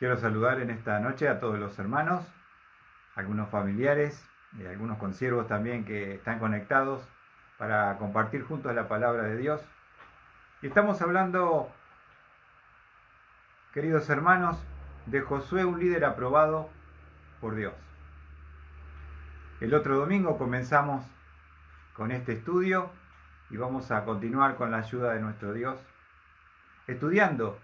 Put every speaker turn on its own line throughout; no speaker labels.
Quiero saludar en esta noche a todos los hermanos, algunos familiares y algunos consiervos también que están conectados para compartir juntos la palabra de Dios. Y estamos hablando, queridos hermanos, de Josué, un líder aprobado por Dios. El otro domingo comenzamos con este estudio y vamos a continuar con la ayuda de nuestro Dios, estudiando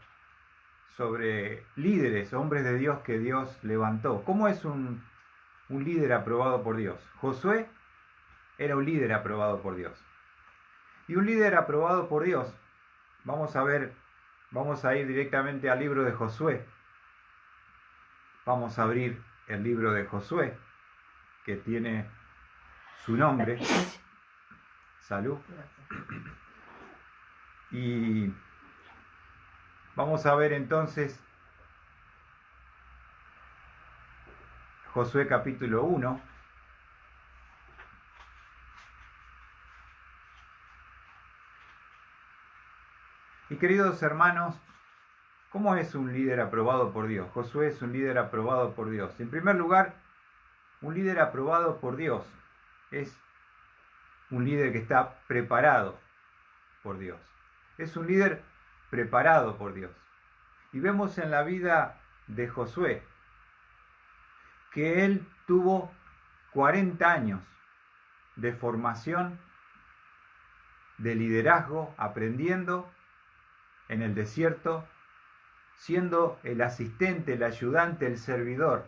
sobre líderes, hombres de Dios que Dios levantó. ¿Cómo es un líder aprobado por Dios? Josué era un líder aprobado por Dios. Y un líder aprobado por Dios, vamos a ir directamente al libro de Josué. Vamos a abrir el libro de Josué, que tiene su nombre. Salud. Y vamos a ver entonces Josué capítulo 1. Y queridos hermanos, ¿cómo es un líder aprobado por Dios? Josué es un líder aprobado por Dios. En primer lugar, un líder aprobado por Dios es un líder que está preparado por Dios. Es un líder preparado por Dios. Y vemos en la vida de Josué que él tuvo 40 años de formación, de liderazgo, aprendiendo en el desierto, siendo el asistente, el ayudante, el servidor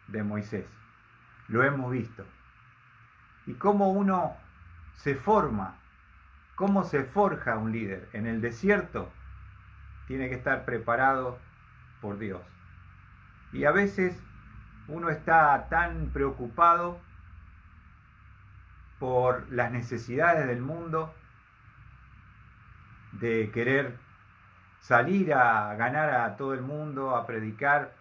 de Moisés. Lo hemos visto. Y cómo uno se forma, cómo se forja un líder. En el desierto tiene que estar preparado por Dios. Y a veces uno está tan preocupado por las necesidades del mundo, de querer salir a ganar a todo el mundo, a predicar,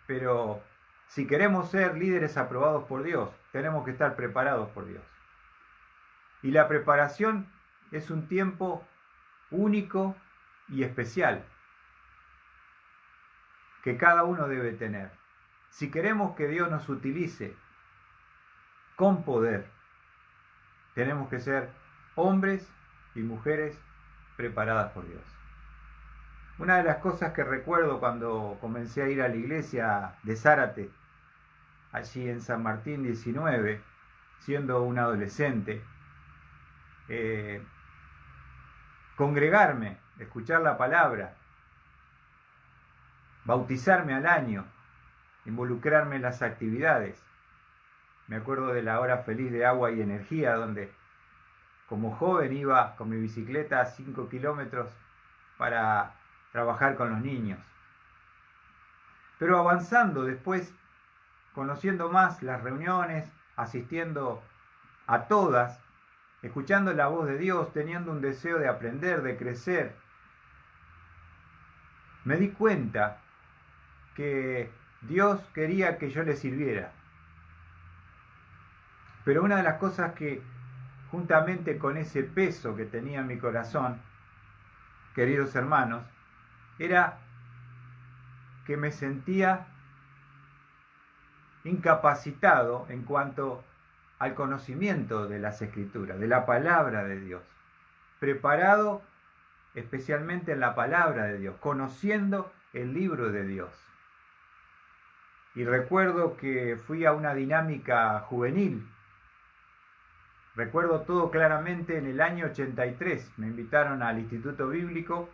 pero si queremos ser líderes aprobados por Dios, tenemos que estar preparados por Dios. Y la preparación es un tiempo único y especial que cada uno debe tener. Si queremos que Dios nos utilice con poder, tenemos que ser hombres y mujeres preparadas por Dios. Una de las cosas que recuerdo cuando comencé a ir a la iglesia de Zárate, allí en San Martín 19, siendo un adolescente, congregarme, escuchar la palabra, bautizarme al año, involucrarme en las actividades. Me acuerdo de la hora feliz de agua y energía, donde como joven iba con mi bicicleta a 5 kilómetros para trabajar con los niños. Pero avanzando después, conociendo más las reuniones, asistiendo a todas, escuchando la voz de Dios, teniendo un deseo de aprender, de crecer, me di cuenta que Dios quería que yo le sirviera. Pero una de las cosas que, juntamente con ese peso que tenía en mi corazón, queridos hermanos, era que me sentía incapacitado en cuanto al conocimiento de las Escrituras, de la palabra de Dios, preparado especialmente en la palabra de Dios, conociendo el libro de Dios. Y recuerdo que fui a una dinámica juvenil. Recuerdo todo claramente en el año 83. Me invitaron al Instituto Bíblico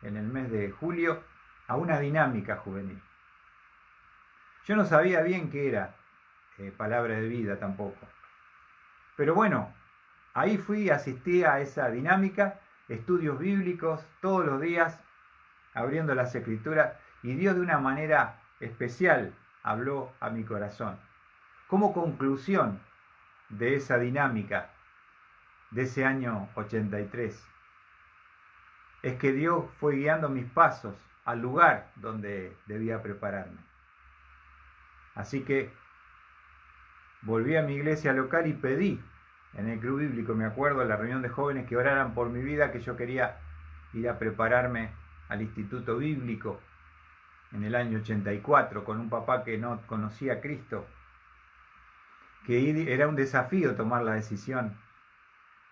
en el mes de julio a una dinámica juvenil. Yo no sabía bien qué era palabra de vida tampoco. Pero bueno, ahí fui, asistí a esa dinámica, estudios bíblicos todos los días, abriendo las Escrituras, y Dios de una manera especial habló a mi corazón. Como conclusión de esa dinámica de ese año 83, es que Dios fue guiando mis pasos al lugar donde debía prepararme. Así que volví a mi iglesia local y pedí en el club bíblico, me acuerdo, en la reunión de jóvenes, que oraran por mi vida, que yo quería ir a prepararme al instituto bíblico. en el año 84 con un papá que no conocía a Cristo, que era un desafío tomar la decisión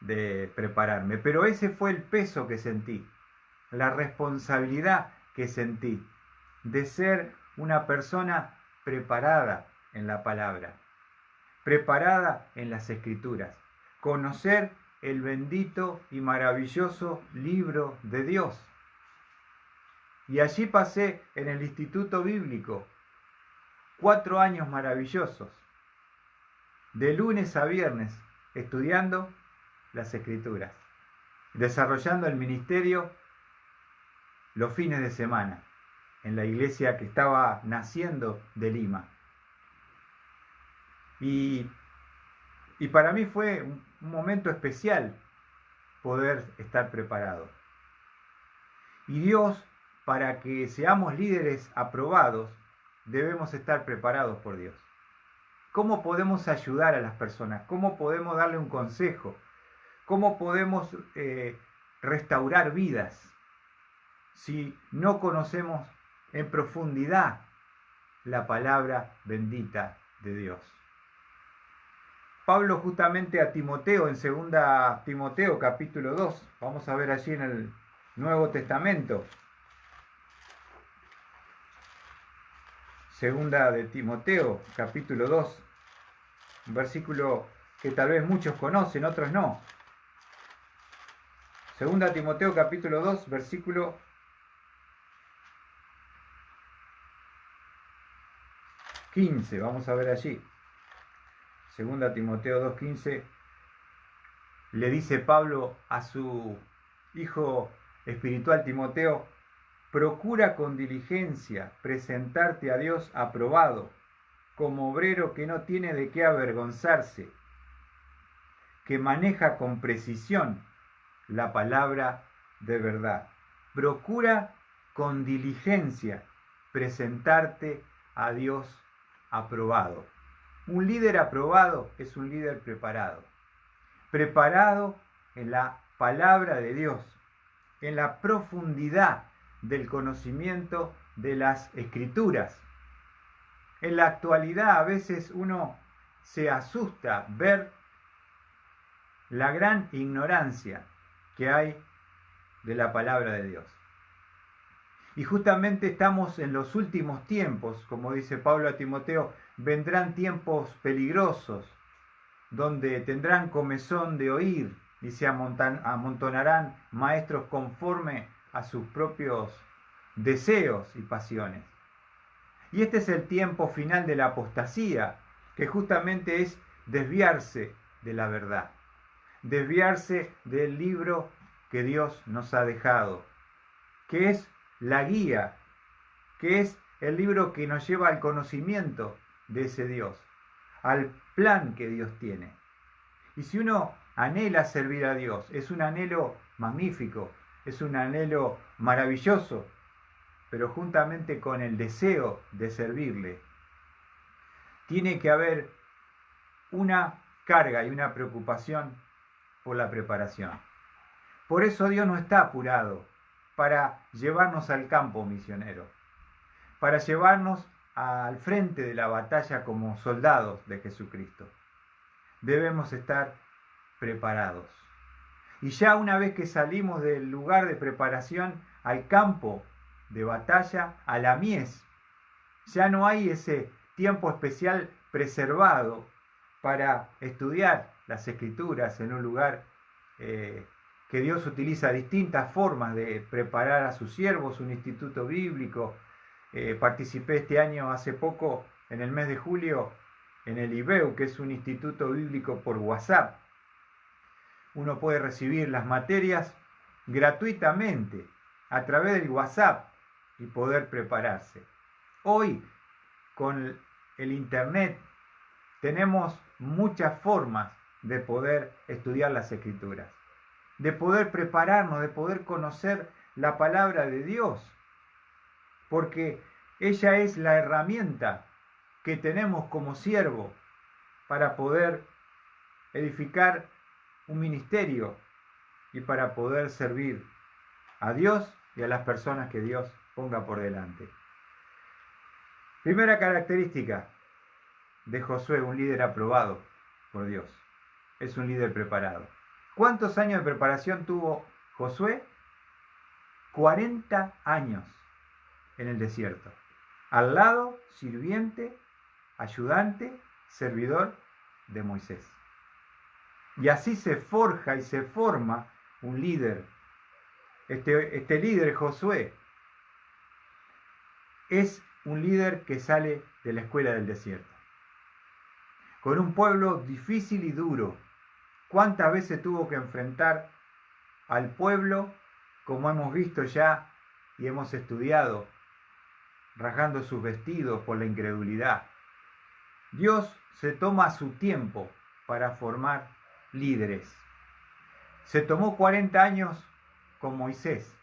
de prepararme, pero ese fue el peso que sentí, la responsabilidad que sentí de ser una persona preparada en la palabra, preparada en las Escrituras, conocer el bendito y maravilloso libro de Dios. Y allí pasé en el Instituto Bíblico 4 años maravillosos, de lunes a viernes, estudiando las Escrituras, desarrollando el ministerio los fines de semana, en la iglesia que estaba naciendo de Lima. Y para mí fue un momento especial poder estar preparado. Y Dios, para que seamos líderes aprobados, debemos estar preparados por Dios. ¿Cómo podemos ayudar a las personas? ¿Cómo podemos darle un consejo? ¿Cómo podemos restaurar vidas si no conocemos en profundidad la palabra bendita de Dios? Pablo justamente a Timoteo, en 2 Timoteo capítulo 2, vamos a ver allí en el Nuevo Testamento, 2 de Timoteo capítulo 2, un versículo que tal vez muchos conocen, otros no. 2 Timoteo capítulo 2, versículo 15, vamos a ver allí. 2 Timoteo 2:15, le dice Pablo a su hijo espiritual Timoteo: procura con diligencia presentarte a Dios aprobado, como obrero que no tiene de qué avergonzarse, que maneja con precisión la palabra de verdad. Procura con diligencia presentarte a Dios aprobado. Un líder aprobado es un líder preparado. Preparado en la palabra de Dios, en la profundidad del conocimiento de las Escrituras. En la actualidad a veces uno se asusta ver la gran ignorancia que hay de la palabra de Dios. Y justamente estamos en los últimos tiempos, como dice Pablo a Timoteo, vendrán tiempos peligrosos, donde tendrán comezón de oír y se amontonarán maestros conforme a sus propios deseos y pasiones. Y este es el tiempo final de la apostasía, que justamente es desviarse de la verdad, desviarse del libro que Dios nos ha dejado, que es la guía, que es el libro que nos lleva al conocimiento de ese Dios, al plan que Dios tiene. Y si uno anhela servir a Dios, es un anhelo magnífico, es un anhelo maravilloso, pero juntamente con el deseo de servirle, tiene que haber una carga y una preocupación por la preparación. Por eso Dios no está apurado para llevarnos al campo misionero, para llevarnos al frente de la batalla como soldados de Jesucristo. Debemos estar preparados. Y ya una vez que salimos del lugar de preparación al campo de batalla, a la mies, ya no hay ese tiempo especial preservado para estudiar las Escrituras en un lugar que Dios utiliza distintas formas de preparar a sus siervos, un instituto bíblico. Participé este año, hace poco, en el mes de julio, en el IBEU, que es un instituto bíblico por WhatsApp. Uno puede recibir las materias gratuitamente a través del WhatsApp y poder prepararse. Hoy, con el Internet, tenemos muchas formas de poder estudiar las Escrituras, de poder prepararnos, de poder conocer la palabra de Dios, porque ella es la herramienta que tenemos como siervo para poder edificar un ministerio y para poder servir a Dios y a las personas que Dios ponga por delante. Primera característica de Josué, un líder aprobado por Dios. Es un líder preparado. ¿Cuántos años de preparación tuvo Josué? 40 años en el desierto. Al lado, sirviente, ayudante, servidor de Moisés. Y así se forja y se forma un líder. Este líder, Josué, es un líder que sale de la escuela del desierto. Con un pueblo difícil y duro. ¿Cuántas veces tuvo que enfrentar al pueblo, como hemos visto ya y hemos estudiado, rasgando sus vestidos por la incredulidad? Dios se toma su tiempo para formar líderes. Se tomó 40 años con Moisés.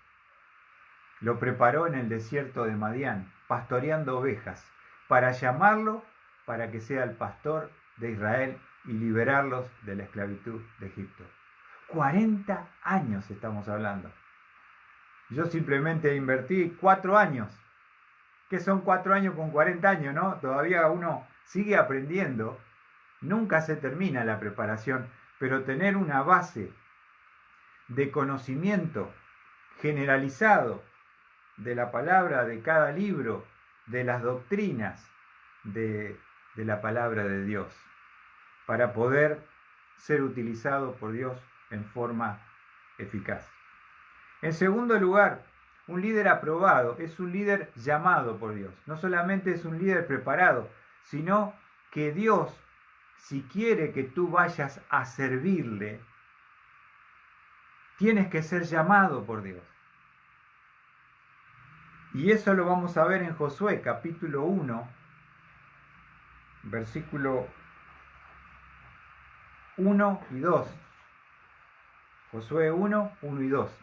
Lo preparó en el desierto de Madián, pastoreando ovejas, para llamarlo para que sea el pastor de Israel y liberarlos de la esclavitud de Egipto. 40 años estamos hablando. Yo simplemente invertí 4 años. ¿Qué son 4 años con 40 años, no? Todavía uno sigue aprendiendo. Nunca se termina la preparación, pero tener una base de conocimiento generalizado de la palabra, de cada libro, de las doctrinas de la palabra de Dios, para poder ser utilizado por Dios en forma eficaz. En segundo lugar, un líder aprobado es un líder llamado por Dios. No solamente es un líder preparado, sino que Dios, si quiere que tú vayas a servirle, tienes que ser llamado por Dios. Y eso lo vamos a ver en Josué, capítulo 1, versículo 1 y 2. Josué 1, 1 y 2.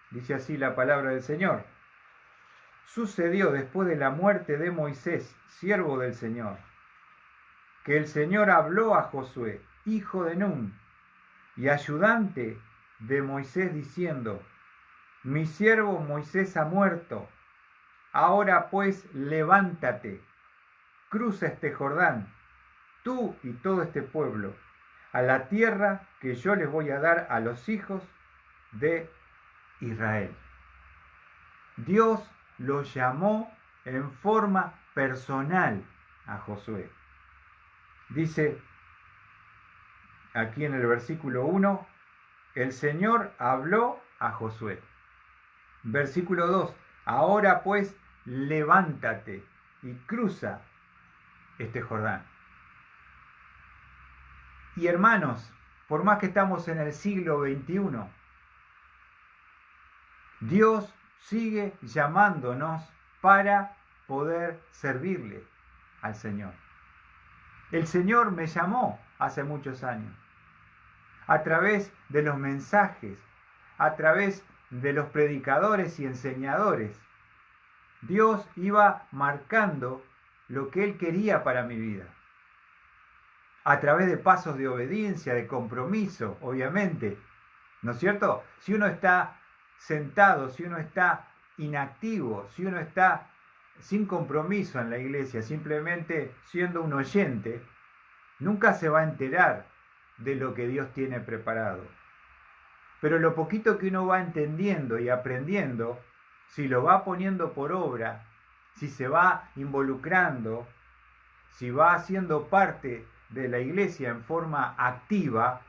Dice así la palabra del Señor. Sucedió después de la muerte de Moisés, siervo del Señor, que el Señor habló a Josué, hijo de Nun, y ayudante de Moisés, diciendo: Mi siervo Moisés ha muerto. Ahora pues levántate, cruza este Jordán, tú y todo este pueblo, a la tierra que yo les voy a dar a los hijos de Israel. Dios lo llamó en forma personal a Josué. Dice aquí en el versículo 1, el Señor habló a Josué. Versículo 2, ahora pues levántate y cruza este Jordán. Y hermanos, por más que estamos en el siglo XXI, Dios sigue llamándonos para poder servirle al Señor. El Señor me llamó hace muchos años, a través de los mensajes, a través de los predicadores y enseñadores. Dios iba marcando lo que Él quería para mi vida, a través de pasos de obediencia, de compromiso, obviamente, ¿no es cierto? Si uno está sentado, si uno está inactivo, si uno está sin compromiso en la iglesia, simplemente siendo un oyente, nunca se va a enterar de lo que Dios tiene preparado. Pero lo poquito que uno va entendiendo y aprendiendo, si lo va poniendo por obra, si se va involucrando, si va haciendo parte de la iglesia en forma activa,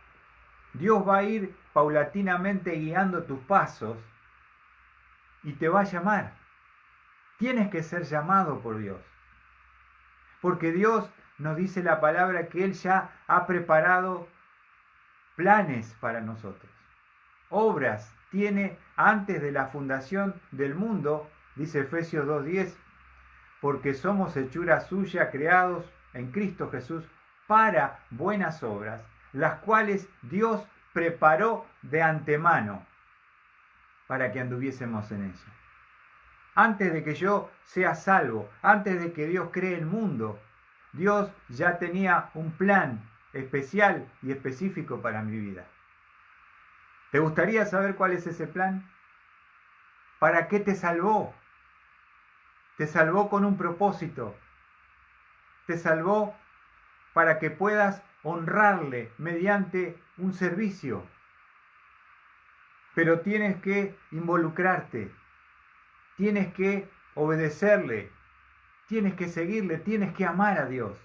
Dios va a ir paulatinamente guiando tus pasos y te va a llamar. Tienes que ser llamado por Dios. Porque Dios nos dice la palabra que Él ya ha preparado planes para nosotros. Obras tiene antes de la fundación del mundo, dice Efesios 2:10, porque somos hechura suya, creados en Cristo Jesús para buenas obras, las cuales Dios preparó de antemano para que anduviésemos en ella. Antes de que yo sea salvo, antes de que Dios cree el mundo, Dios ya tenía un plan especial y específico para mi vida. ¿Te gustaría saber cuál es ese plan? ¿Para qué te salvó? Te salvó con un propósito. Te salvó para que puedas honrarle mediante un servicio. Pero tienes que involucrarte. Tienes que obedecerle. Tienes que seguirle. Tienes que amar a Dios.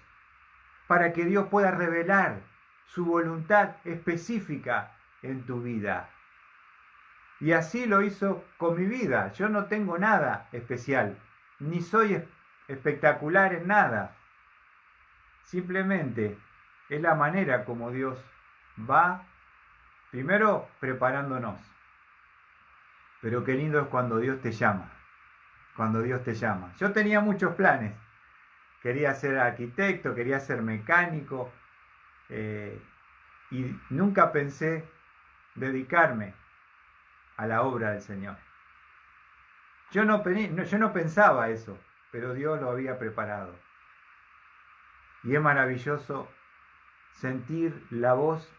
Para que Dios pueda revelar su voluntad específica en tu vida. Y así lo hizo con mi vida. Yo no tengo nada especial, ni soy espectacular en nada. Simplemente es la manera como Dios va, primero preparándonos. Pero qué lindo es cuando Dios te llama. Cuando Dios te llama. Yo tenía muchos planes. Quería ser arquitecto, quería ser mecánico. Y nunca pensé dedicarme a la obra del Señor. Yo no pensaba eso, pero Dios lo había preparado. Y es maravilloso sentir la voz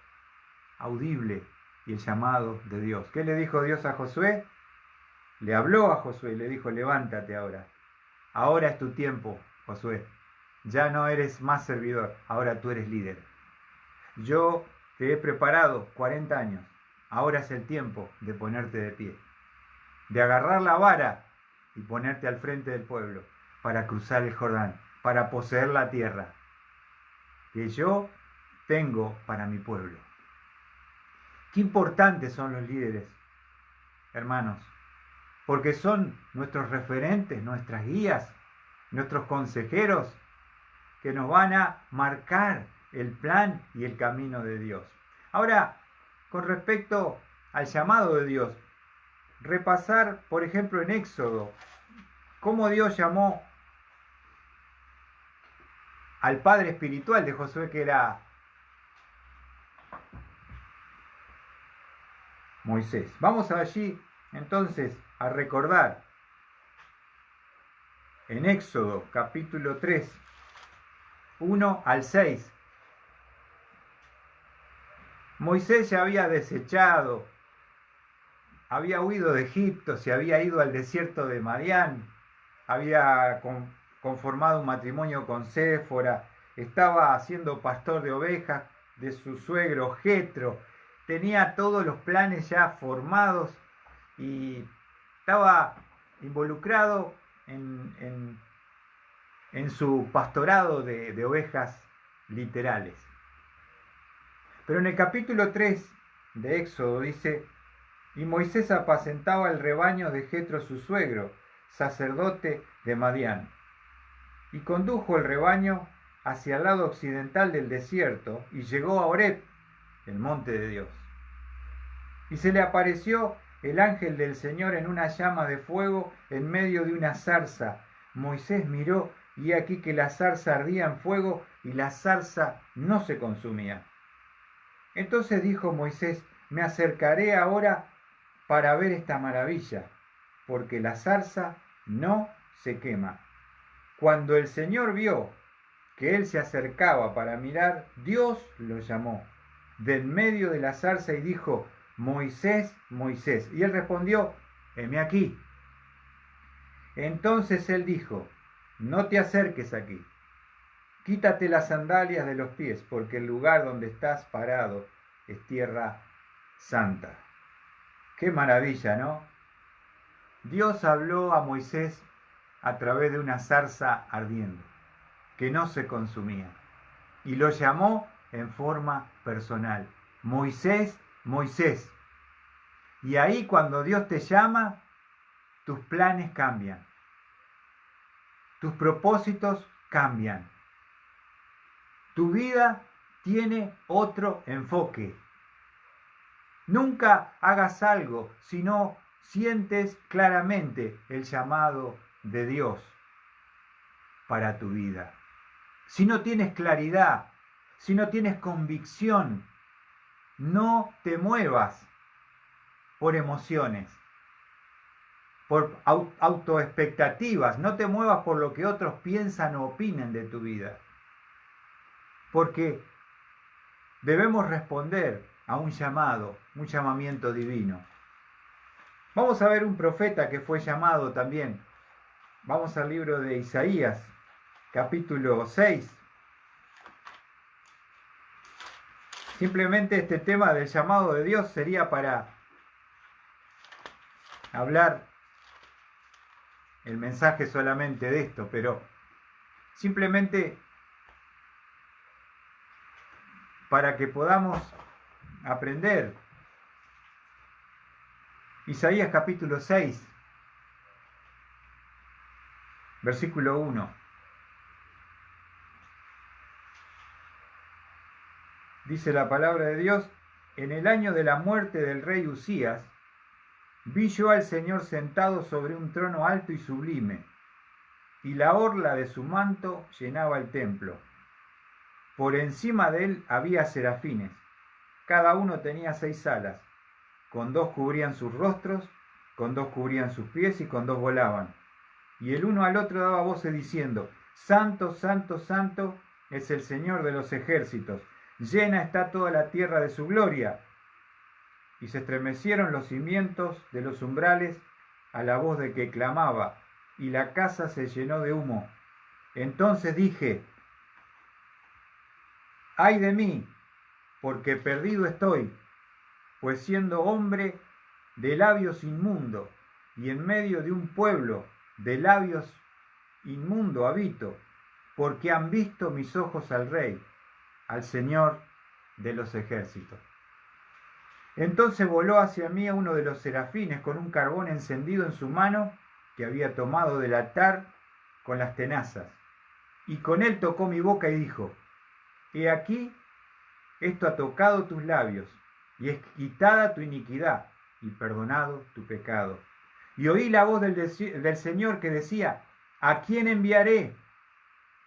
audible y el llamado de Dios. ¿Qué le dijo Dios a Josué? Le habló a Josué y le dijo: levántate ahora. Ahora es tu tiempo, Josué. Ya no eres más servidor, ahora tú eres líder. Yo te he preparado 40 años. Ahora es el tiempo de ponerte de pie, de agarrar la vara y ponerte al frente del pueblo para cruzar el Jordán, para poseer la tierra que yo tengo para mi pueblo. Qué importantes son los líderes, hermanos, porque son nuestros referentes, nuestras guías, nuestros consejeros que nos van a marcar el plan y el camino de Dios. Ahora, con respecto al llamado de Dios, repasar, por ejemplo, en Éxodo, cómo Dios llamó al padre espiritual de Josué, que era Moisés. Vamos allí, entonces, a recordar en Éxodo, capítulo 3, 1 al 6. Moisés ya había desechado, había huido de Egipto, se había ido al desierto de Madián, había conformado un matrimonio con Séfora, estaba siendo pastor de ovejas de su suegro Jetro, tenía todos los planes ya formados y estaba involucrado en su pastorado de ovejas literales. Pero en el capítulo 3 de Éxodo dice: y Moisés apacentaba el rebaño de Jetro su suegro, sacerdote de Madián, y condujo el rebaño hacia el lado occidental del desierto y llegó a Horeb, el monte de Dios. Y se le apareció el ángel del Señor en una llama de fuego en medio de una zarza. Moisés miró y aquí que la zarza ardía en fuego y la zarza no se consumía. Entonces dijo Moisés: me acercaré ahora para ver esta maravilla, porque la zarza no se quema. Cuando el Señor vio que él se acercaba para mirar, Dios lo llamó de en medio de la zarza y dijo: Moisés, Moisés. Y él respondió: heme aquí. Entonces él dijo: no te acerques aquí. Quítate las sandalias de los pies, porque el lugar donde estás parado es tierra santa. Qué maravilla, ¿no? Dios habló a Moisés a través de una zarza ardiendo, que no se consumía, y lo llamó en forma personal: Moisés, Moisés. Y ahí, cuando Dios te llama, tus planes cambian, tus propósitos cambian. Tu vida tiene otro enfoque. Nunca hagas algo si no sientes claramente el llamado de Dios para tu vida. Si no tienes claridad, si no tienes convicción, no te muevas por emociones, por autoexpectativas, no te muevas por lo que otros piensan o opinen de tu vida. Porque debemos responder a un llamado, un llamamiento divino. Vamos a ver un profeta que fue llamado también Vamos al libro de Isaías, capítulo 6. Simplemente este tema del llamado de Dios sería para hablar el mensaje solamente de esto, pero simplemente para que podamos aprender. Isaías capítulo 6, versículo 1. Dice la palabra de Dios: en el año de la muerte del rey Usías, vi yo al Señor sentado sobre un trono alto y sublime, y la orla de su manto llenaba el templo. Por encima de él había serafines, cada uno tenía 6 alas, con 2 cubrían sus rostros, con 2 cubrían sus pies y con 2 volaban. Y el uno al otro daba voces diciendo: Santo, santo, santo es el Señor de los ejércitos, llena está toda la tierra de su gloria. Y se estremecieron los cimientos de los umbrales a la voz de que clamaba, y la casa se llenó de humo. Entonces dije: ¡ay de mí! Porque perdido estoy, pues siendo hombre de labios inmundo, y en medio de un pueblo de labios inmundo habito, porque han visto mis ojos al Rey, al Señor de los ejércitos. Entonces voló hacia mí uno de los serafines con un carbón encendido en su mano que había tomado del altar con las tenazas, y con él tocó mi boca y dijo: he aquí, esto ha tocado tus labios, y es quitada tu iniquidad, y perdonado tu pecado. Y oí la voz del Señor que decía: ¿a quién enviaré?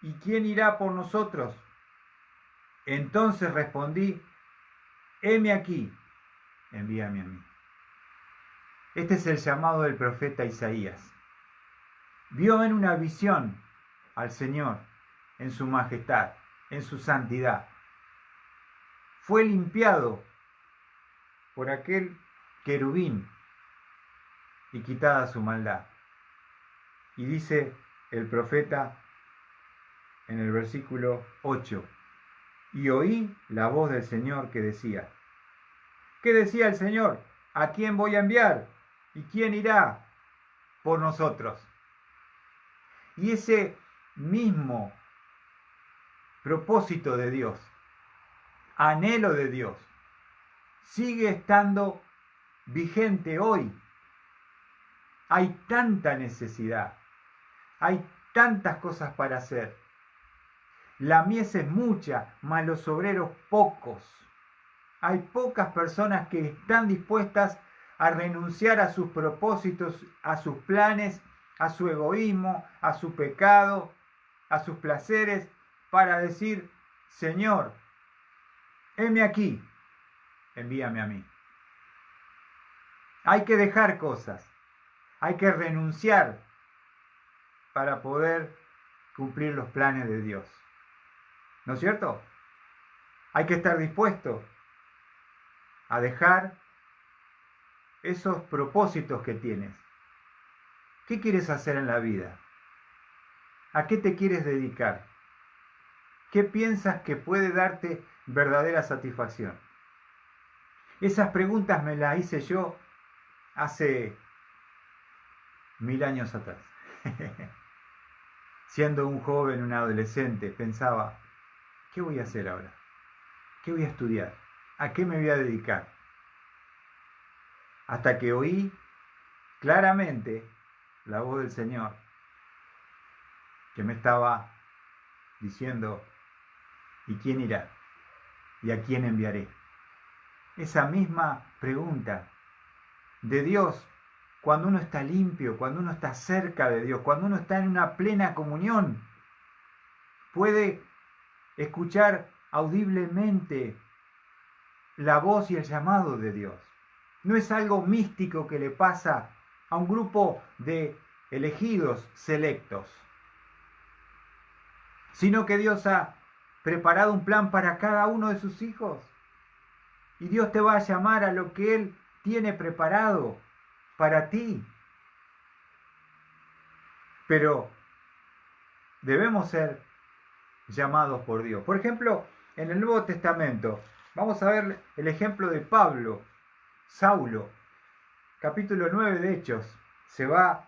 ¿Y quién irá por nosotros? Entonces respondí: heme aquí, envíame a mí. Este es el llamado del profeta Isaías. Vio en una visión al Señor en su majestad, en su santidad. Fue limpiado por aquel querubín y quitada su maldad. Y dice el profeta en el versículo 8: y oí la voz del Señor que decía. ¿Qué decía el Señor? ¿A quién voy a enviar? ¿Y quién irá por nosotros? Y ese mismo propósito de Dios, anhelo de Dios, sigue estando vigente hoy. Hay tanta necesidad, hay tantas cosas para hacer. La mies es mucha, mas los obreros pocos. Hay pocas personas que están dispuestas a renunciar a sus propósitos, a sus planes, a su egoísmo, a su pecado, a sus placeres, para decir: Señor, heme aquí, envíame a mí. Hay que dejar cosas, hay que renunciar para poder cumplir los planes de Dios. ¿No es cierto? Hay que estar dispuesto a dejar esos propósitos que tienes. ¿Qué quieres hacer en la vida? ¿A qué te quieres dedicar? ¿Qué piensas que puede darte verdadera satisfacción? Esas preguntas me las hice yo hace 1000 años atrás. Siendo un joven, un adolescente, pensaba: ¿qué voy a hacer ahora? ¿Qué voy a estudiar? ¿A qué me voy a dedicar? Hasta que oí claramente la voz del Señor que me estaba diciendo: ¿y quién irá? ¿Y a quién enviaré? Esa misma pregunta de Dios, cuando uno está limpio, cuando uno está cerca de Dios, cuando uno está en una plena comunión, puede escuchar audiblemente la voz y el llamado de Dios. No es algo místico que le pasa a un grupo de elegidos selectos, sino que Dios ha preparado un plan para cada uno de sus hijos. Y Dios te va a llamar a lo que Él tiene preparado para ti. pero debemos ser llamados por Dios. Por ejemplo, en el Nuevo Testamento, vamos a ver el ejemplo de Pablo, Saulo, capítulo 9 de Hechos, se va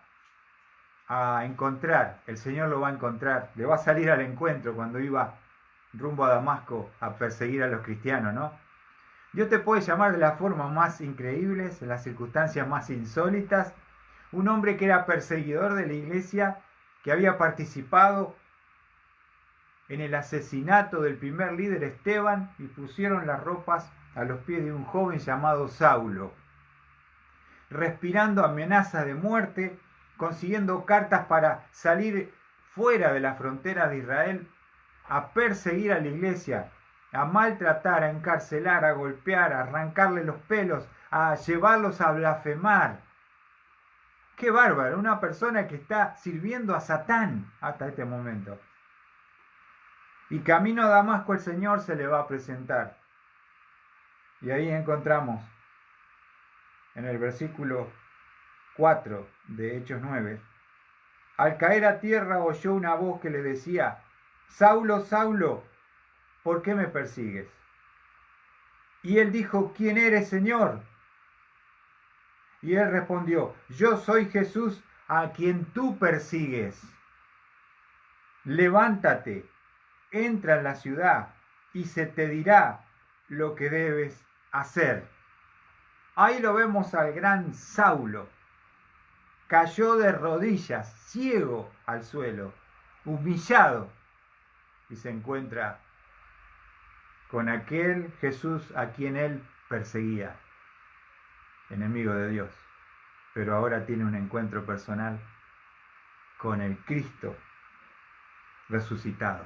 a encontrar, el Señor lo va a encontrar, le va a salir al encuentro cuando iba rumbo a Damasco a perseguir a los cristianos, ¿no? Dios te puede llamar de las formas más increíbles, en las circunstancias más insólitas. Un hombre que era perseguidor de la iglesia, que había participado en el asesinato del primer líder Esteban y pusieron las ropas a los pies de un joven llamado Saulo, respirando amenazas de muerte, consiguiendo cartas para salir fuera de las fronteras de Israel, a perseguir a la iglesia, a maltratar, a encarcelar, a golpear, a arrancarle los pelos, a llevarlos a blasfemar. ¡Qué bárbaro! Una persona que está sirviendo a Satán hasta este momento. Y camino a Damasco el Señor se le va a presentar. Y ahí encontramos en el versículo 4 de Hechos 9. Al caer a tierra oyó una voz que le decía: Saulo, Saulo, ¿por qué me persigues? Y él dijo: ¿Quién eres, Señor? Y él respondió: Yo soy Jesús a quien tú persigues. Levántate, entra en la ciudad y se te dirá lo que debes hacer. Ahí lo vemos al gran Saulo. Cayó de rodillas, ciego al suelo, humillado, y se encuentra con aquel Jesús a quien él perseguía, enemigo de Dios, pero ahora tiene un encuentro personal con el Cristo resucitado.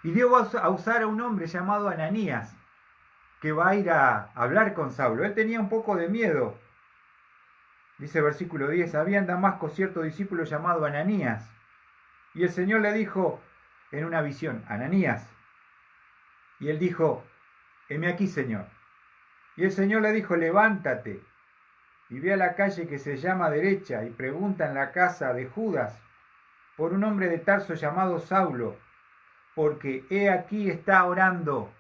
Y Dios va a usar a un hombre llamado Ananías, que va a ir a hablar con Saulo. Él tenía un poco de miedo. Dice versículo 10, había en Damasco cierto discípulo llamado Ananías, y el Señor le dijo en una visión: Ananías. Y él dijo: heme aquí, Señor. Y el Señor le dijo: levántate y ve a la calle que se llama Derecha y pregunta en la casa de Judas por un hombre de Tarso llamado Saulo, porque he aquí está orando.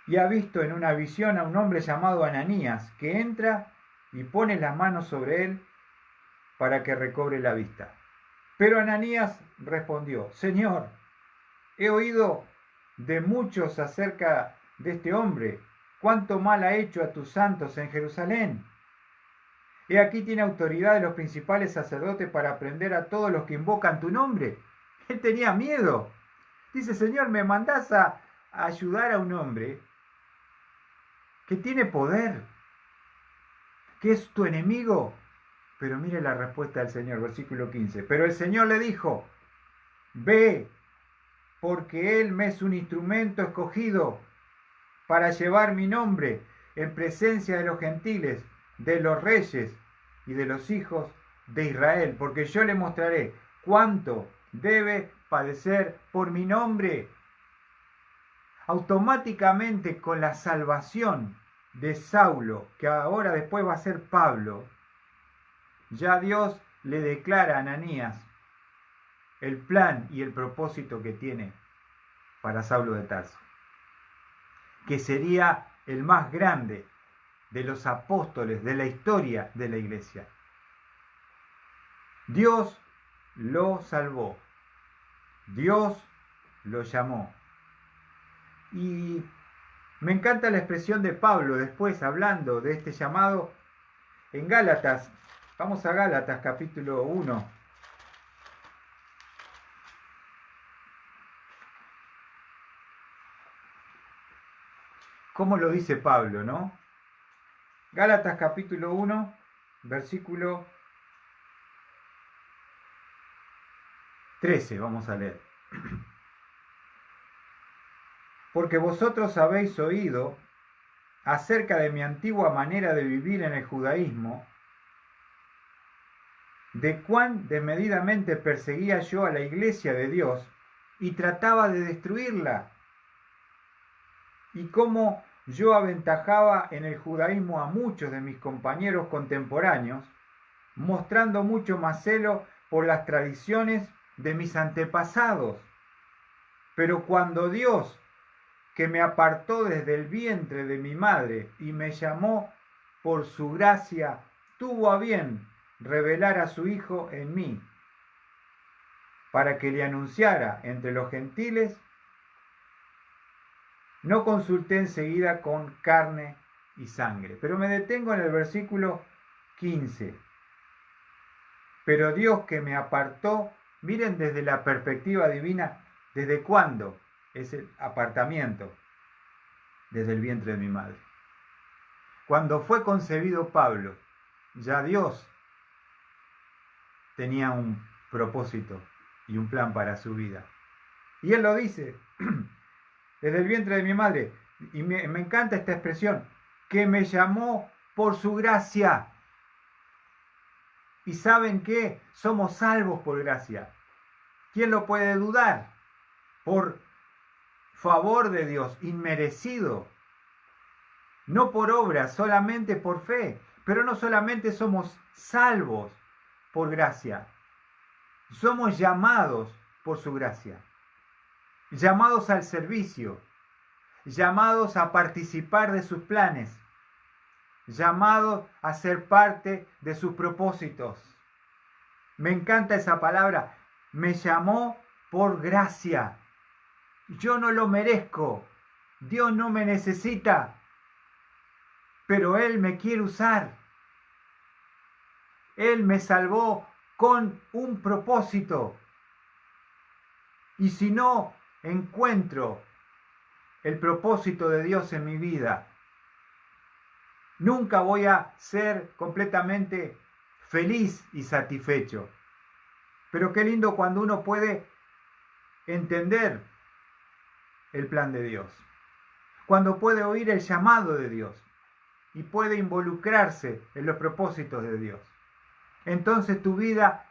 Y ha visto en una visión a un hombre llamado Ananías, que entra y pone las manos sobre él para que recobre la vista. Pero Ananías respondió: Señor, he oído de muchos acerca de este hombre, cuánto mal ha hecho a tus santos en Jerusalén. He aquí tiene autoridad de los principales sacerdotes para prender a todos los que invocan tu nombre. Él tenía miedo. Dice: Señor, ¿me mandás a ayudar a un hombre que tiene poder, que es tu enemigo? Pero mire la respuesta del Señor, versículo 15. Pero el Señor le dijo: ve, porque él me es un instrumento escogido para llevar mi nombre en presencia de los gentiles, de los reyes y de los hijos de Israel, porque yo le mostraré cuánto debe padecer por mi nombre. Automáticamente, con la salvación de Saulo, que ahora después va a ser Pablo, ya Dios le declara a Ananías el plan y el propósito que tiene para Saulo de Tarso, que sería el más grande de los apóstoles de la historia de la iglesia. Dios lo salvó, Dios lo llamó. Y me encanta la expresión de Pablo después, hablando de este llamado, en Gálatas. Vamos a Gálatas capítulo 1. ¿Cómo lo dice Pablo, no? Gálatas capítulo 1, versículo 13, vamos a leer. Porque vosotros habéis oído acerca de mi antigua manera de vivir en el judaísmo, de cuán desmedidamente perseguía yo a la iglesia de Dios y trataba de destruirla, y cómo yo aventajaba en el judaísmo a muchos de mis compañeros contemporáneos, mostrando mucho más celo por las tradiciones de mis antepasados. Pero cuando Dios, que me apartó desde el vientre de mi madre y me llamó por su gracia, tuvo a bien revelar a su Hijo en mí, para que le anunciara entre los gentiles, no consulté enseguida con carne y sangre. Pero me detengo en el versículo 15. Pero Dios que me apartó, miren desde la perspectiva divina, ¿desde cuándo es el apartamiento? Desde el vientre de mi madre. Cuando fue concebido Pablo, ya Dios tenía un propósito y un plan para su vida. Y él lo dice, desde el vientre de mi madre, y me encanta esta expresión, que me llamó por su gracia. ¿Y saben qué? Somos salvos por gracia. ¿Quién lo puede dudar? Por favor de Dios, inmerecido. No por obra, solamente por fe. Pero no solamente somos salvos por gracia, somos llamados por su gracia. Llamados al servicio, llamados a participar de sus planes, llamados a ser parte de sus propósitos. Me encanta esa palabra, me llamó por gracia. Yo no lo merezco, Dios no me necesita, pero Él me quiere usar. Él me salvó con un propósito. Y si no encuentro el propósito de Dios en mi vida, nunca voy a ser completamente feliz y satisfecho. Pero qué lindo cuando uno puede entender el plan de Dios, cuando puede oír el llamado de Dios y puede involucrarse en los propósitos de Dios. Entonces tu vida,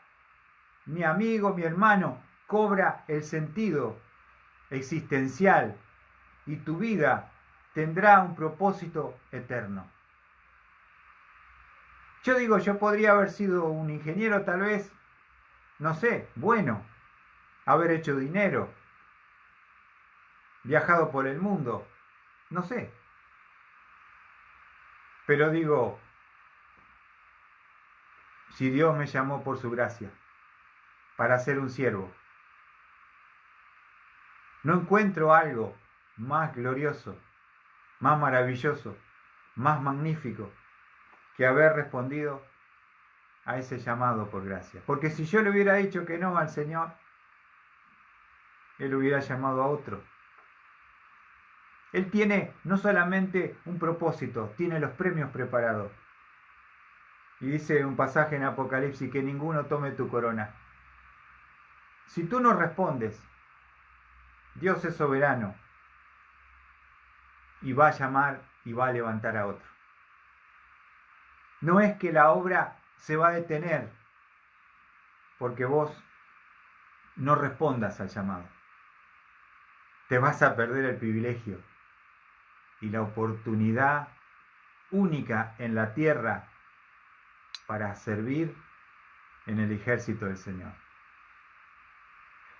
mi amigo, mi hermano, cobra el sentido existencial y tu vida tendrá un propósito eterno. Yo digo, yo podría haber sido un ingeniero tal vez, no sé, bueno, haber hecho dinero, viajado por el mundo, no sé. Pero digo, si Dios me llamó por su gracia para ser un siervo, no encuentro algo más glorioso, más maravilloso, más magnífico que haber respondido a ese llamado por gracia. Porque si yo le hubiera dicho que no al Señor, Él hubiera llamado a otro. Él tiene no solamente un propósito, tiene los premios preparados. Y dice un pasaje en Apocalipsis, que ninguno tome tu corona. Si tú no respondes, Dios es soberano y va a llamar y va a levantar a otro. No es que la obra se va a detener porque vos no respondas al llamado. Te vas a perder el privilegio y la oportunidad única en la tierra para servir en el ejército del Señor.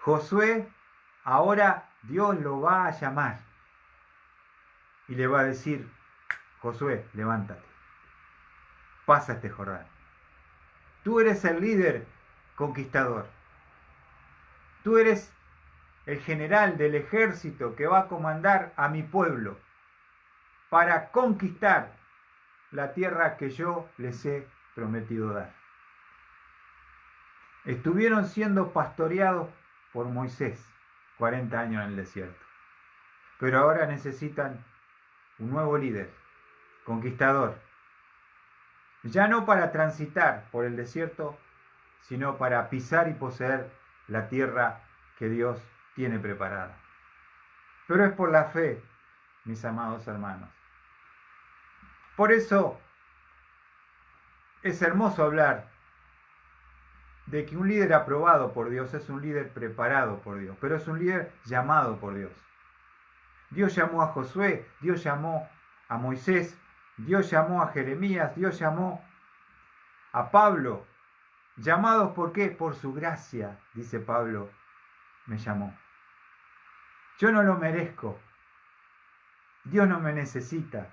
Josué, ahora Dios lo va a llamar y le va a decir, Josué, levántate, pasa este Jordán. Tú eres el líder conquistador. Tú eres el general del ejército que va a comandar a mi pueblo para conquistar la tierra que yo les he prometido dar. Estuvieron siendo pastoreados por Moisés 40 años en el desierto, pero ahora necesitan un nuevo líder, conquistador, ya no para transitar por el desierto, sino para pisar y poseer la tierra que Dios tiene preparada. Pero es por la fe, mis amados hermanos. Por eso es hermoso hablar de que un líder aprobado por Dios es un líder preparado por Dios, pero es un líder llamado por Dios. Dios llamó a Josué, Dios llamó a Moisés, Dios llamó a Jeremías, Dios llamó a Pablo Llamados, ¿por qué? Por su gracia, dice Pablo, me llamó. Yo no lo merezco. Dios no me necesita.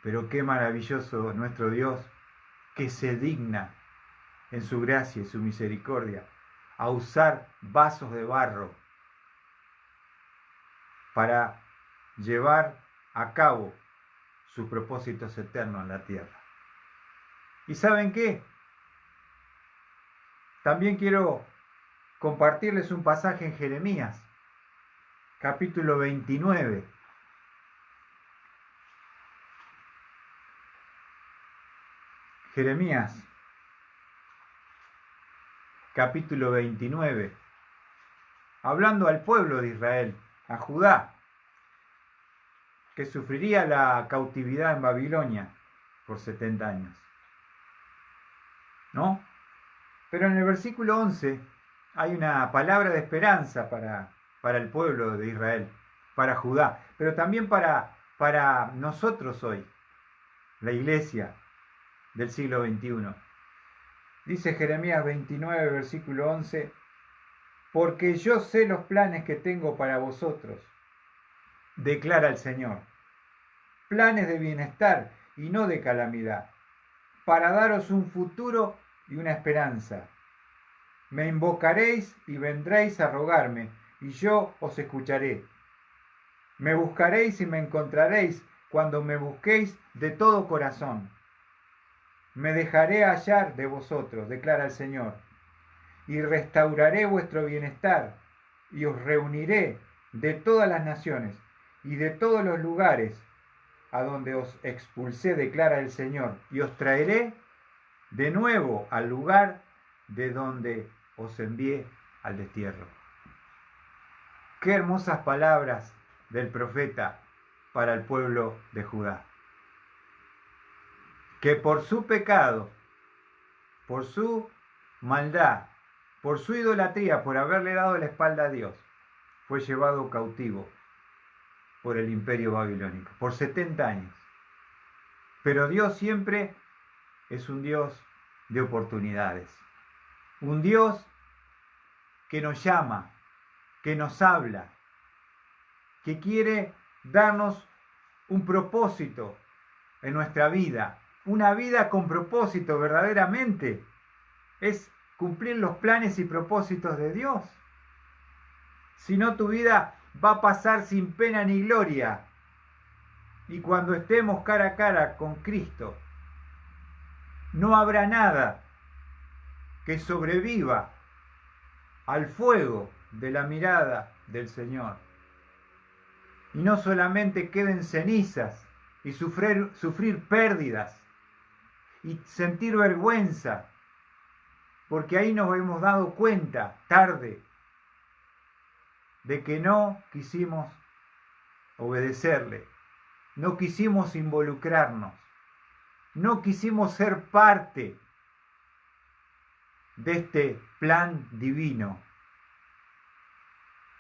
Pero qué maravilloso nuestro Dios, que se digna en su gracia y su misericordia a usar vasos de barro para llevar a cabo sus propósitos eternos en la tierra. ¿Y saben qué? También quiero compartirles un pasaje en Jeremías, capítulo 29. Jeremías, capítulo 29, hablando al pueblo de Israel, a Judá, que sufriría la cautividad en Babilonia por 70 años. ¿No? Pero en el versículo 11 hay una palabra de esperanza para el pueblo de Israel, para Judá, pero también para nosotros hoy, la iglesia del siglo XXI. Dice Jeremías 29, versículo 11, porque yo sé los planes que tengo para vosotros, declara el Señor, planes de bienestar y no de calamidad, para daros un futuro y una esperanza. Me invocaréis y vendréis a rogarme, y yo os escucharé. Me buscaréis y me encontraréis cuando me busquéis de todo corazón. Me dejaré hallar de vosotros, declara el Señor, y restauraré vuestro bienestar, y os reuniré de todas las naciones y de todos los lugares a donde os expulsé, declara el Señor, y os traeré de nuevo al lugar de donde os envié al destierro. Qué hermosas palabras del profeta para el pueblo de Judá. Que por su pecado, por su maldad, por su idolatría, por haberle dado la espalda a Dios, fue llevado cautivo por el imperio babilónico, por 70 años. Pero Dios siempre es un Dios de oportunidades. Un Dios que nos llama, que nos habla, que quiere darnos un propósito en nuestra vida. Una vida con propósito verdaderamente es cumplir los planes y propósitos de Dios. Si no, tu vida va a pasar sin pena ni gloria. Y cuando estemos cara a cara con Cristo, no habrá nada que sobreviva al fuego de la mirada del Señor. Y no solamente queden cenizas y sufrir pérdidas y sentir vergüenza, porque ahí nos hemos dado cuenta tarde de que no quisimos obedecerle, no quisimos involucrarnos, no quisimos ser parte de este plan divino.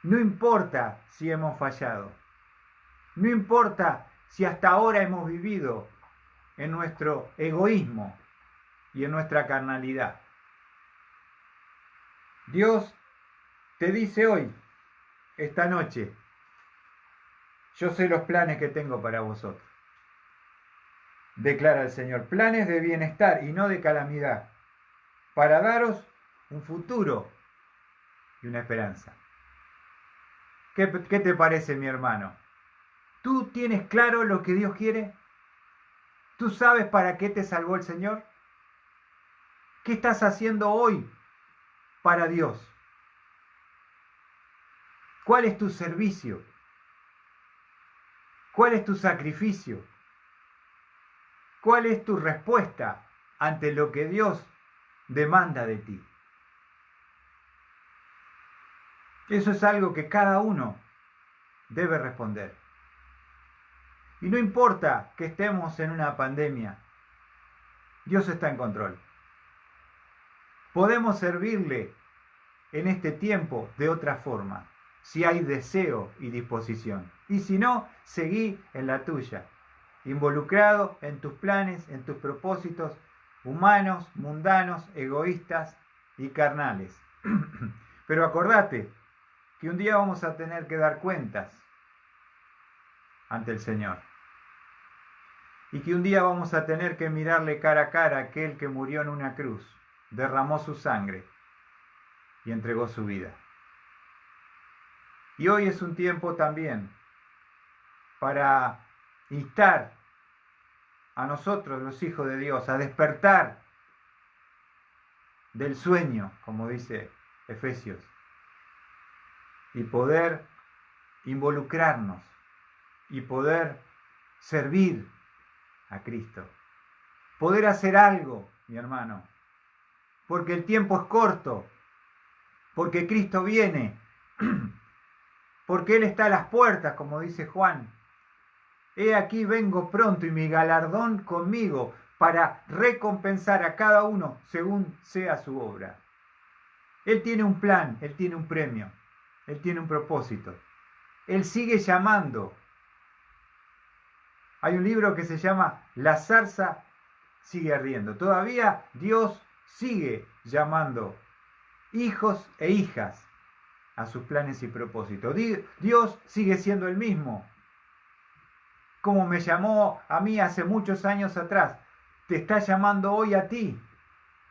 No importa si hemos fallado, no importa si hasta ahora hemos vivido en nuestro egoísmo y en nuestra carnalidad. Dios te dice hoy, esta noche, yo sé los planes que tengo para vosotros. Declara el Señor, planes de bienestar y no de calamidad, para daros un futuro y una esperanza. ¿Qué te parece, mi hermano? ¿Tú tienes claro lo que Dios quiere? ¿Tú sabes para qué te salvó el Señor? ¿Qué estás haciendo hoy para Dios? ¿Cuál es tu servicio? ¿Cuál es tu sacrificio? ¿Cuál es tu respuesta ante lo que Dios demanda de ti? Eso es algo que cada uno debe responder. Y no importa que estemos en una pandemia, Dios está en control. Podemos servirle en este tiempo de otra forma, si hay deseo y disposición. Y si no, seguí en la tuya, involucrado en tus planes, en tus propósitos humanos, mundanos, egoístas y carnales. Pero acordate que un día vamos a tener que dar cuentas ante el Señor. Y que un día vamos a tener que mirarle cara a cara a aquel que murió en una cruz, derramó su sangre y entregó su vida. Y hoy es un tiempo también para instar a nosotros, los hijos de Dios, a despertar del sueño, como dice Efesios, y poder involucrarnos y poder servir a Cristo. Poder hacer algo, mi hermano, porque el tiempo es corto, porque Cristo viene, porque Él está a las puertas, como dice Juan. He aquí vengo pronto y mi galardón conmigo para recompensar a cada uno según sea su obra. Él tiene un plan, Él tiene un premio, Él tiene un propósito. Él sigue llamando. Hay un libro que se llama La zarza sigue ardiendo. Todavía Dios sigue llamando hijos e hijas a sus planes y propósitos. Dios sigue siendo el mismo. Como me llamó a mí hace muchos años atrás, te está llamando hoy a ti.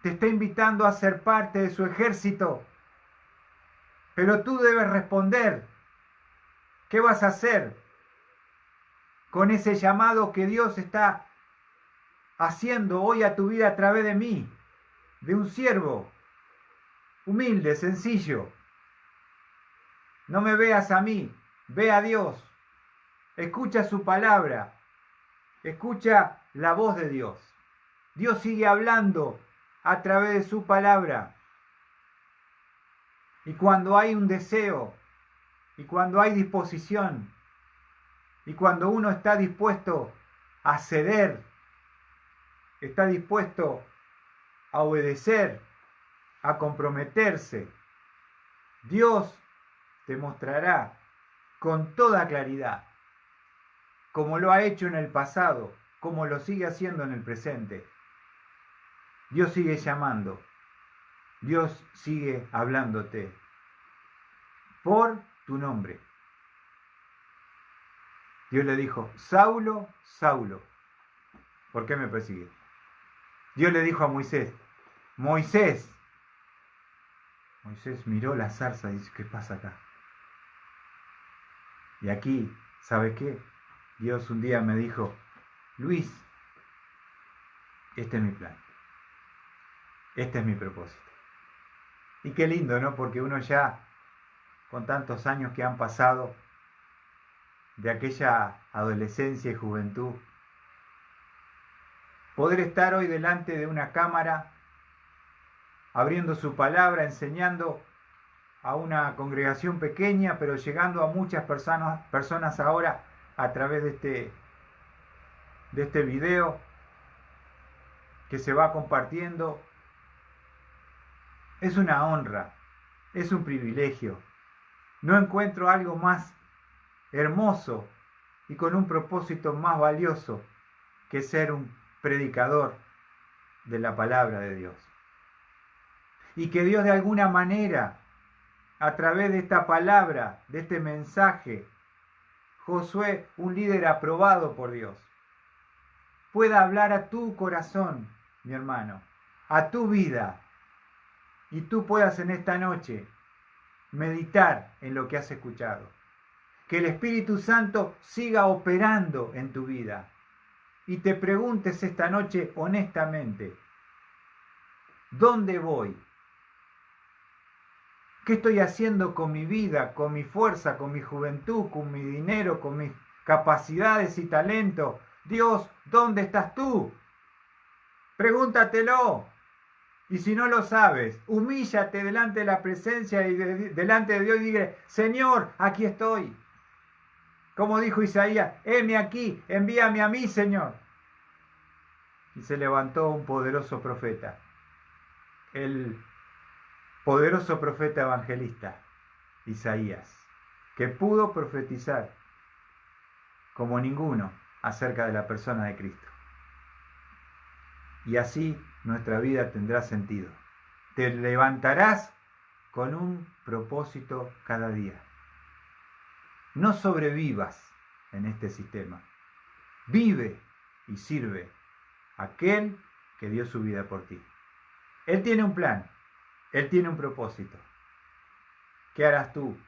Te está invitando a ser parte de su ejército. Pero tú debes responder. ¿Qué vas a hacer con ese llamado que Dios está haciendo hoy a tu vida a través de mí? De un siervo humilde, sencillo. No me veas a mí, ve a Dios. Escucha su palabra. Escucha la voz de Dios. Dios sigue hablando a través de su palabra. Y cuando hay un deseo, y cuando hay disposición, y cuando uno está dispuesto a ceder, está dispuesto a obedecer, a comprometerse, Dios te mostrará con toda claridad, como lo ha hecho en el pasado, como lo sigue haciendo en el presente. Dios sigue llamando, Dios sigue hablándote por tu nombre. Dios le dijo, Saulo, Saulo, ¿por qué me persigues? Dios le dijo a Moisés, Moisés. Moisés miró la zarza y dice, ¿qué pasa acá? Y aquí, ¿sabe qué? Dios un día me dijo, Luis, este es mi plan. Este es mi propósito. Y qué lindo, ¿no? Porque uno ya, con tantos años que han pasado, de aquella adolescencia y juventud, poder estar hoy delante de una cámara, abriendo su palabra, enseñando a una congregación pequeña, pero llegando a muchas personas ahora a través de este video que se va compartiendo. Es una honra, es un privilegio. No encuentro algo más hermoso y con un propósito más valioso que ser un predicador de la palabra de Dios. Y que Dios de alguna manera, a través de esta palabra, de este mensaje, Josué, un líder aprobado por Dios, pueda hablar a tu corazón, mi hermano, a tu vida, y tú puedas en esta noche meditar en lo que has escuchado. Que el Espíritu Santo siga operando en tu vida y te preguntes esta noche honestamente, ¿dónde voy? ¿Qué estoy haciendo con mi vida, con mi fuerza, con mi juventud, con mi dinero, con mis capacidades y talento? Dios, ¿dónde estás tú? Pregúntatelo. Y si no lo sabes, humíllate delante de la presencia y delante de Dios y dile, Señor, aquí estoy. Como dijo Isaías, heme aquí, envíame a mí, Señor. Y se levantó un poderoso profeta, el poderoso profeta evangelista, Isaías, que pudo profetizar como ninguno acerca de la persona de Cristo. Y así nuestra vida tendrá sentido. Te levantarás con un propósito cada día. No sobrevivas en este sistema. Vive y sirve a aquel que dio su vida por ti. Él tiene un plan. Él tiene un propósito. ¿Qué harás tú?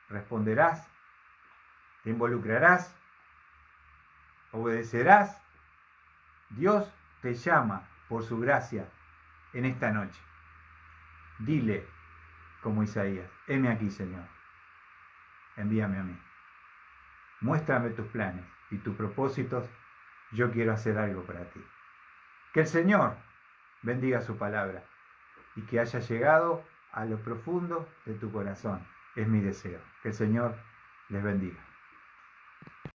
¿Responderás? ¿Te involucrarás? ¿Obedecerás? Dios te llama por su gracia en esta noche. Dile, como Isaías, heme aquí, Señor. Envíame a mí. Muéstrame tus planes y tus propósitos. Yo quiero hacer algo para ti. Que el Señor bendiga su palabra y que haya llegado a lo profundo de tu corazón. Es mi deseo. Que el Señor les bendiga.